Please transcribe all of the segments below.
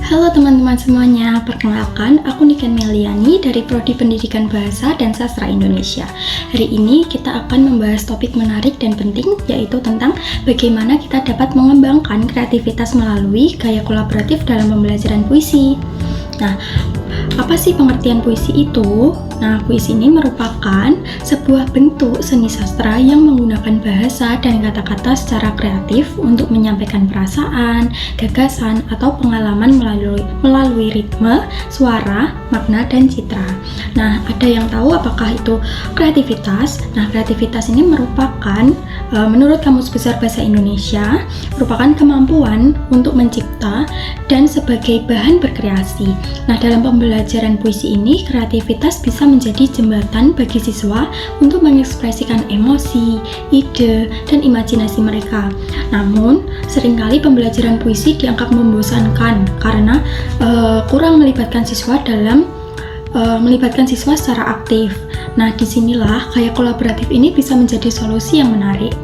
Halo teman-teman semuanya, perkenalkan aku Niken Meliani dari Prodi Pendidikan Bahasa dan Sastra Indonesia. Hari ini kita akan membahas topik menarik dan penting, yaitu tentang bagaimana kita dapat mengembangkan kreativitas melalui gaya kolaboratif dalam pembelajaran puisi. Nah, apa sih pengertian puisi itu? Nah, puisi ini merupakan sebuah bentuk seni sastra yang menggunakan bahasa dan kata-kata secara kreatif untuk menyampaikan perasaan, gagasan, atau pengalaman melalui ritme, suara, makna, dan citra. Nah, ada yang tahu apakah itu kreativitas? Nah, kreativitas ini merupakan, menurut Kamus Besar Bahasa Indonesia, merupakan kemampuan untuk mencipta dan sebagai bahan berkreasi. Nah, dalam pembelajaran puisi ini, kreativitas bisa menjadi jembatan bagi siswa untuk mengekspresikan emosi, ide, dan imajinasi mereka. Namun, seringkali pembelajaran puisi dianggap membosankan karena kurang melibatkan siswa secara aktif. Nah, disinilah gaya kolaboratif ini bisa menjadi solusi yang menarik.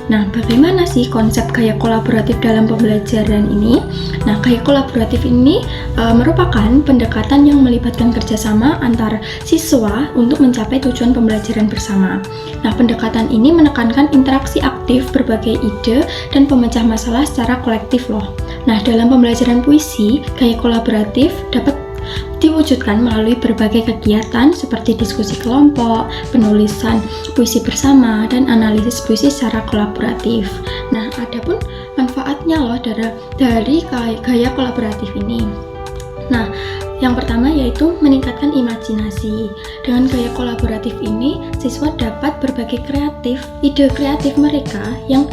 Nah, bagaimana sih konsep gaya kolaboratif dalam pembelajaran ini? Nah, gaya kolaboratif ini merupakan pendekatan yang melibatkan kerjasama antar siswa untuk mencapai tujuan pembelajaran bersama. Nah, pendekatan ini menekankan interaksi aktif berbagai ide dan pemecah masalah secara kolektif loh. Nah, dalam pembelajaran puisi, gaya kolaboratif dapat diwujudkan melalui berbagai kegiatan seperti diskusi kelompok, penulisan puisi bersama, dan analisis puisi secara kolaboratif. Nah, adapun manfaatnya loh dari gaya kolaboratif ini. Nah, yang pertama yaitu meningkatkan imajinasi. Dengan gaya kolaboratif ini, siswa dapat berbagi ide kreatif mereka yang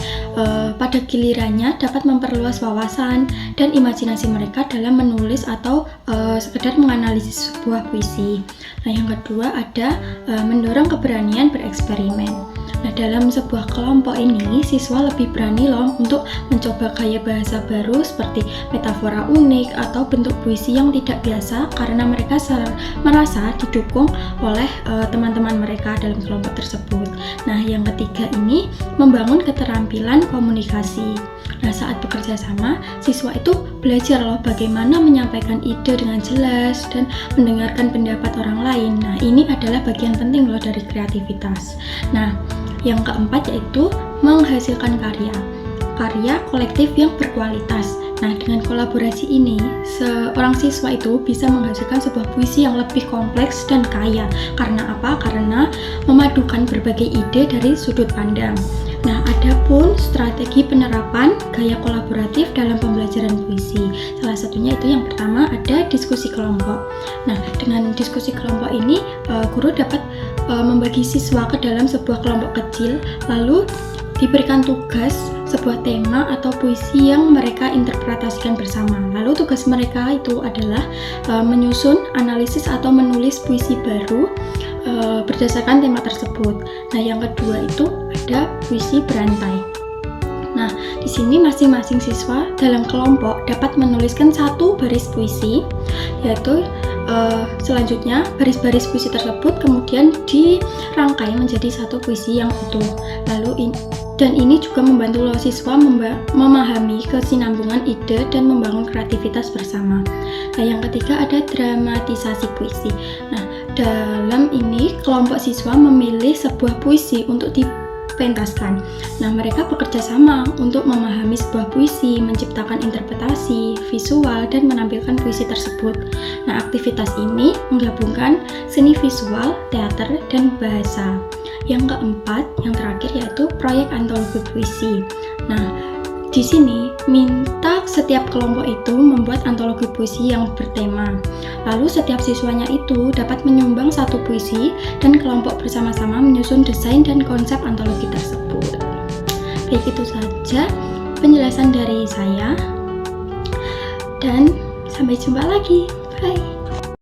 pada gilirannya dapat memperluas wawasan dan imajinasi mereka dalam menulis atau sekedar menganalisis sebuah puisi. Nah, yang kedua ada mendorong keberanian bereksperimen. Nah, dalam sebuah kelompok ini, siswa lebih berani loh untuk mencoba gaya bahasa baru seperti metafora unik atau bentuk puisi yang tidak biasa karena mereka merasa didukung oleh teman-teman mereka dalam kelompok tersebut. Nah, yang ketiga ini membangun keterampilan komunikasi. Nah, saat bekerja sama, siswa itu belajar loh bagaimana menyampaikan ide dengan jelas dan mendengarkan pendapat orang lain. Nah, ini adalah bagian penting loh dari kreativitas. Nah, yang keempat yaitu menghasilkan karya kolektif yang berkualitas. Nah, dengan kolaborasi ini, seorang siswa itu bisa menghasilkan sebuah puisi yang lebih kompleks dan kaya. Karena apa? Karena memadukan berbagai ide dari sudut pandang. Nah, adapun strategi penerapan gaya kolaboratif dalam pembelajaran puisi. Salah satunya itu yang pertama ada diskusi kelompok. Nah, dengan diskusi kelompok ini, guru dapat membagi siswa ke dalam sebuah kelompok kecil, lalu diberikan tugas sebuah tema atau puisi yang mereka interpretasikan bersama. Lalu tugas mereka itu adalah menyusun, analisis atau menulis puisi baru berdasarkan tema tersebut. Nah, yang kedua itu ada puisi berantai. Nah, di sini masing-masing siswa dalam kelompok dapat menuliskan satu baris puisi, yaitu selanjutnya baris-baris puisi tersebut kemudian dirangkai menjadi satu puisi yang utuh. Dan ini juga membantu siswa memahami kesinambungan ide dan membangun kreativitas bersama. Nah, yang ketiga ada dramatisasi puisi. Nah, dalam ini kelompok siswa memilih sebuah puisi untuk dipentaskan. Nah, mereka bekerja sama untuk memahami sebuah puisi, menciptakan interpretasi, visual, dan menampilkan puisi tersebut. Nah, aktivitas ini menggabungkan seni visual, teater, dan bahasa. Yang keempat, yang terakhir yaitu proyek antologi puisi. Nah, di sini minta setiap kelompok itu membuat antologi puisi yang bertema. Lalu setiap siswanya itu dapat menyumbang satu puisi dan kelompok bersama-sama menyusun desain dan konsep antologi tersebut. Baik, itu saja penjelasan dari saya. Dan sampai jumpa lagi. Bye.